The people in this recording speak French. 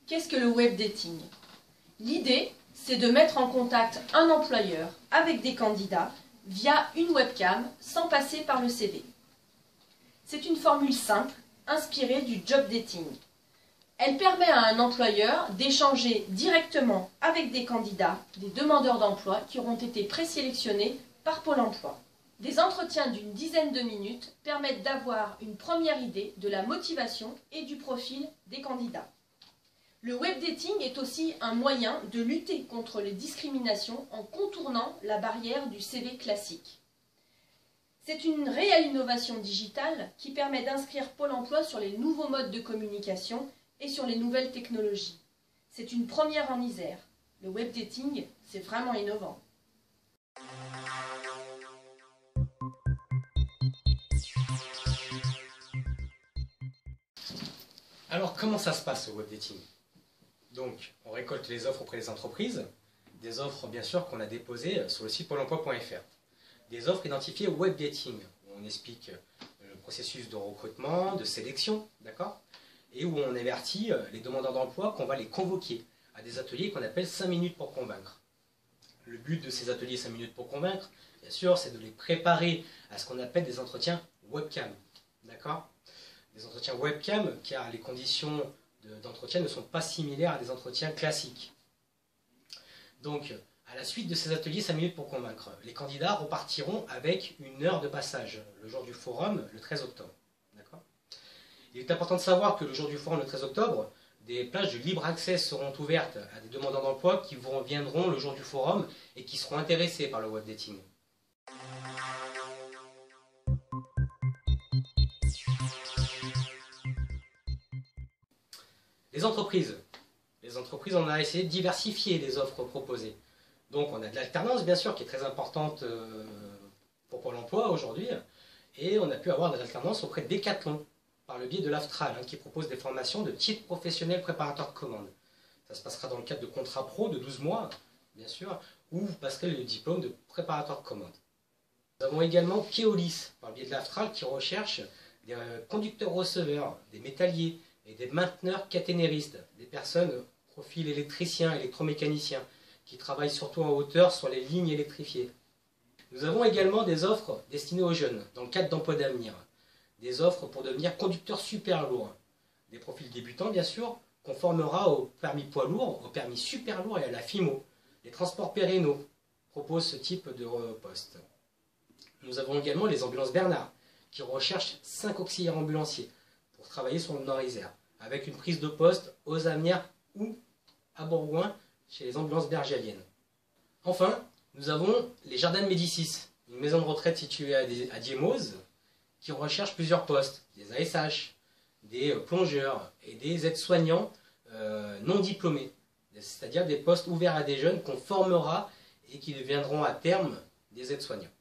Qu'est-ce que le web dating? L'idée, c'est de mettre en contact un employeur avec des candidats via une webcam sans passer par le CV. C'est une formule simple, inspirée du job dating. Elle permet à un employeur d'échanger directement avec des candidats, des demandeurs d'emploi qui auront été présélectionnés par Pôle emploi. Des entretiens d'une dizaine de minutes permettent d'avoir une première idée de la motivation et du profil des candidats. Le web dating est aussi un moyen de lutter contre les discriminations en contournant la barrière du CV classique. C'est une réelle innovation digitale qui permet d'inscrire Pôle emploi sur les nouveaux modes de communication et sur les nouvelles technologies. C'est une première en Isère. Le web dating, c'est vraiment innovant. Alors, comment ça se passe, le web dating? Donc, on récolte les offres auprès des entreprises, des offres bien sûr qu'on a déposées sur le site pôle emploi.fr. Des offres identifiées web dating, où on explique le processus de recrutement, de sélection, d'accord? Et où on avertit les demandeurs d'emploi qu'on va les convoquer à des ateliers qu'on appelle 5 minutes pour convaincre. Le but de ces ateliers 5 minutes pour convaincre, bien sûr, c'est de les préparer à ce qu'on appelle des entretiens webcam, d'accord? Des entretiens webcam, car les conditions d'entretien ne sont pas similaires à des entretiens classiques. Donc, à la suite de ces ateliers 5 minutes pour convaincre, les candidats repartiront avec une heure de passage, le jour du forum, le 13 octobre. Il est important de savoir que le jour du forum, le 13 octobre, des plages de libre accès seront ouvertes à des demandeurs d'emploi qui viendront le jour du forum et qui seront intéressés par le web dating. Les entreprises, on a essayé de diversifier les offres proposées. Donc on a de l'alternance bien sûr qui est très importante pour Pôle emploi aujourd'hui, et on a pu avoir de l'alternance auprès de Decathlon par le biais de l'Aftral qui propose des formations de titre professionnel préparateur de commande. Ça se passera dans le cadre de contrats pro de 12 mois bien sûr, où vous passerez le diplôme de préparateur de commande. Nous avons également Keolis par le biais de l'Aftral qui recherche des conducteurs-receveurs, des métalliers, et des mainteneurs caténéristes, des personnes profil électricien, électromécanicien, qui travaillent surtout en hauteur sur les lignes électrifiées. Nous avons également des offres destinées aux jeunes, dans le cadre d'emploi d'avenir. Des offres pour devenir conducteur super lourd. Des profils débutants, bien sûr, qu'on formera au permis poids lourd, au permis super lourd et à la FIMO. Les transports pérénaux proposent ce type de poste. Nous avons également les ambulances Bernard, qui recherchent 5 auxiliaires ambulanciers pour travailler sur le Nord-Isère, avec une prise de poste aux Amières ou à Bourgoin chez les ambulances bergaliennes. Enfin, nous avons les Jardins de Médicis, une maison de retraite située à Diemose, qui recherche plusieurs postes, des ASH, des plongeurs et des aides-soignants non diplômés, c'est-à-dire des postes ouverts à des jeunes qu'on formera et qui deviendront à terme des aides-soignants.